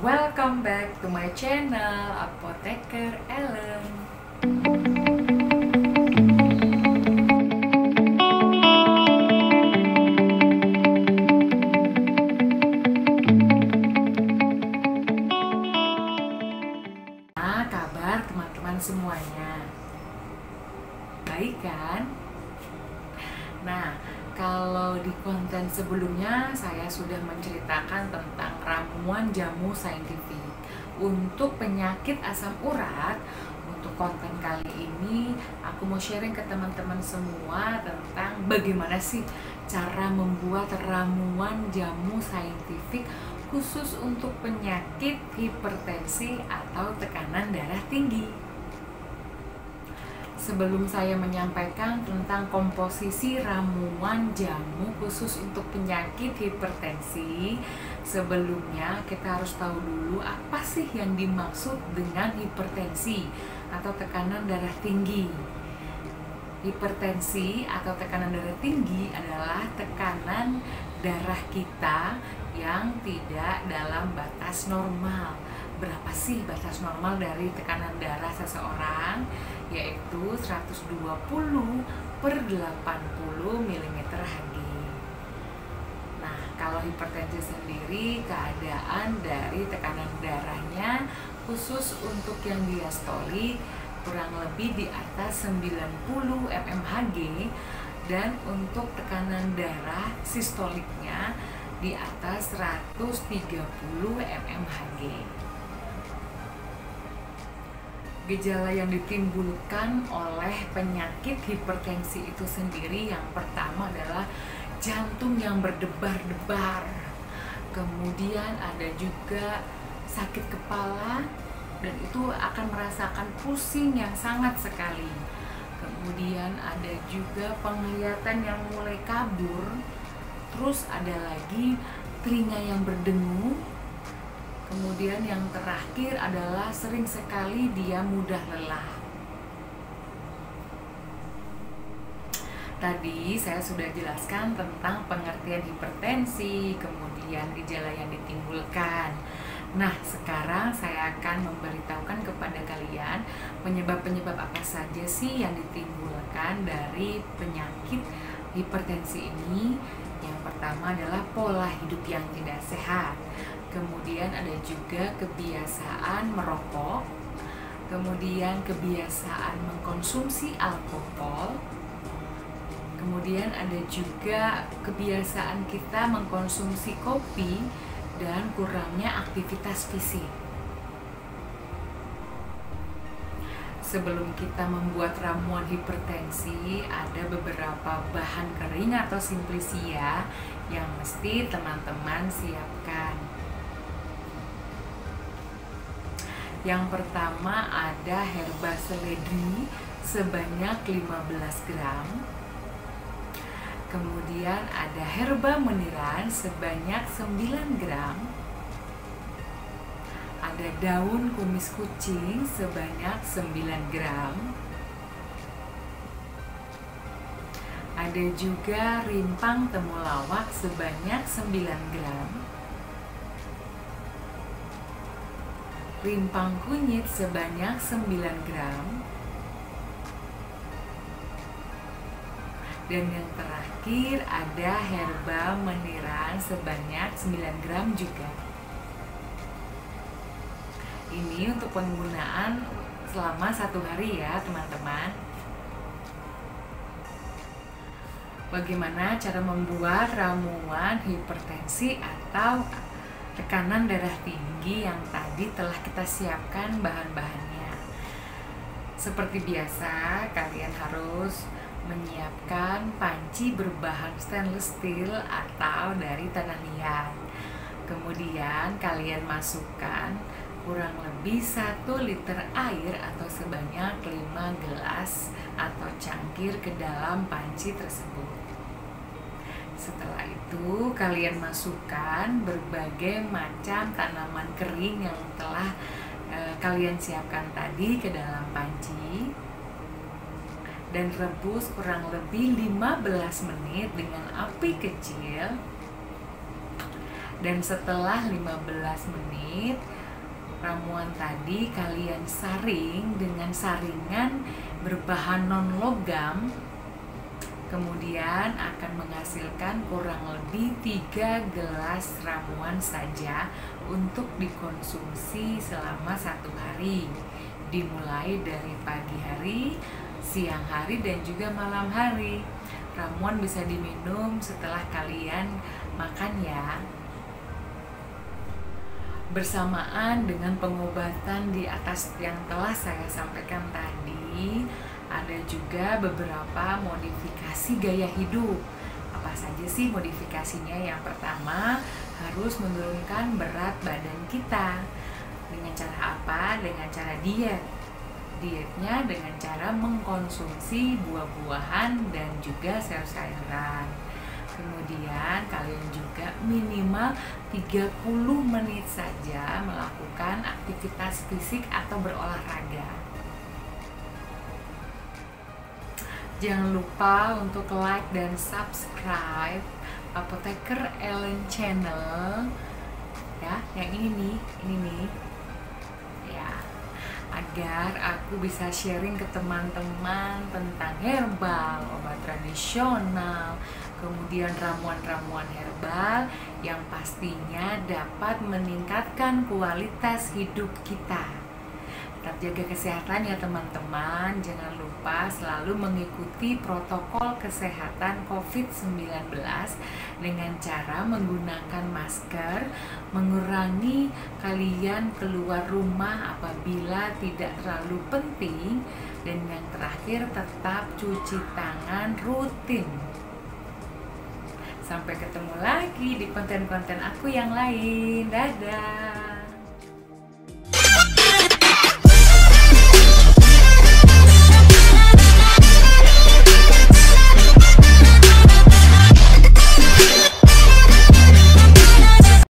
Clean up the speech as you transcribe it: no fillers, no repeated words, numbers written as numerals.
Welcome back to my channel, Apoteker Ellen. Nah, kabar teman-teman semuanya? Baik kan? Nah, kalau di konten sebelumnya saya sudah menceritakan tentang ramuan jamu saintifik untuk penyakit asam urat. Untuk konten kali ini aku mau sharing ke teman-teman semua tentang bagaimana sih cara membuat ramuan jamu saintifik khusus untuk penyakit hipertensi atau tekanan darah tinggi. Sebelum saya menyampaikan tentang komposisi ramuan jamu khusus untuk penyakit hipertensi, sebelumnya kita harus tahu dulu apa sih yang dimaksud dengan hipertensi atau tekanan darah tinggi. Hipertensi atau tekanan darah tinggi adalah tekanan darah kita yang tidak dalam batas normal. Berapa sih batas normal dari tekanan darah seseorang? Yaitu 120 per 80 mm Hg. Nah, kalau hipertensi sendiri keadaan dari tekanan darahnya khusus untuk yang diastolik kurang lebih di atas 90 mmHg, dan untuk tekanan darah sistoliknya di atas 130 mmHg. Gejala yang ditimbulkan oleh penyakit hipertensi itu sendiri, yang pertama adalah jantung yang berdebar-debar. Kemudian ada juga sakit kepala, dan itu akan merasakan pusing yang sangat sekali. Kemudian ada juga penglihatan yang mulai kabur. Terus ada lagi telinga yang berdengung. Kemudian yang terakhir adalah sering sekali dia mudah lelah. Tadi saya sudah jelaskan tentang pengertian hipertensi, kemudian gejala yang ditimbulkan. Nah, sekarang saya akan memberitahukan kepada kalian penyebab-penyebab apa saja sih yang ditimbulkan dari penyakit hipertensi ini. Yang pertama adalah pola hidup yang tidak sehat. Kemudian ada juga kebiasaan merokok, kemudian kebiasaan mengkonsumsi alkohol, kemudian ada juga kebiasaan kita mengkonsumsi kopi dan kurangnya aktivitas fisik. Sebelum kita membuat ramuan hipertensi, ada beberapa bahan kering atau simplisia yang mesti teman-teman siapkan. Yang pertama ada herba seledri sebanyak 15 gram. Kemudian ada herba meniran sebanyak 9 gram. Ada daun kumis kucing sebanyak 9 gram. Ada juga rimpang temulawak sebanyak 9 gram. Rimpang kunyit sebanyak 9 gram. Dan yang terakhir ada herba meniran sebanyak 9 gram juga. Ini untuk penggunaan selama 1 hari ya teman-teman. Bagaimana cara membuat ramuan hipertensi atau tekanan darah tinggi yang tadi telah kita siapkan bahan-bahannya? Seperti biasa, kalian harus menyiapkan panci berbahan stainless steel atau dari tanah liat. Kemudian kalian masukkan kurang lebih 1 liter air atau sebanyak 5 gelas atau cangkir ke dalam panci tersebut. Setelah itu kalian masukkan berbagai macam tanaman kering yang telah kalian siapkan tadi ke dalam panci, dan rebus kurang lebih 15 menit dengan api kecil. Dan setelah 15 menit ramuan tadi kalian saring dengan saringan berbahan non logam, kemudian akan menghasilkan kurang lebih 3 gelas ramuan saja untuk dikonsumsi selama 1 hari, dimulai dari pagi hari, siang hari, dan juga malam hari. Ramuan bisa diminum setelah kalian makan ya. Bersamaan dengan pengobatan di atas yang telah saya sampaikan tadi, ada juga beberapa modifikasi gaya hidup. Apa saja sih modifikasinya? Yang pertama, harus menurunkan berat badan kita. Dengan cara apa? Dengan cara diet. Dietnya dengan cara mengkonsumsi buah-buahan dan juga sayur-sayuran. Kemudian kalian juga minimal 30 menit saja melakukan aktivitas fisik atau berolahraga. Jangan lupa untuk like dan subscribe Apoteker Ellen Channel ya, yang ini nih ya, agar aku bisa sharing ke teman-teman tentang herbal, obat tradisional, kemudian ramuan-ramuan herbal yang pastinya dapat meningkatkan kualitas hidup kita. Tetap jaga kesehatan ya teman-teman. Jangan lupa selalu mengikuti protokol kesehatan COVID-19 dengan cara menggunakan masker, mengurangi kalian keluar rumah apabila tidak terlalu penting, dan yang terakhir tetap cuci tangan rutin. Sampai ketemu lagi di konten-konten aku yang lain. Dadah.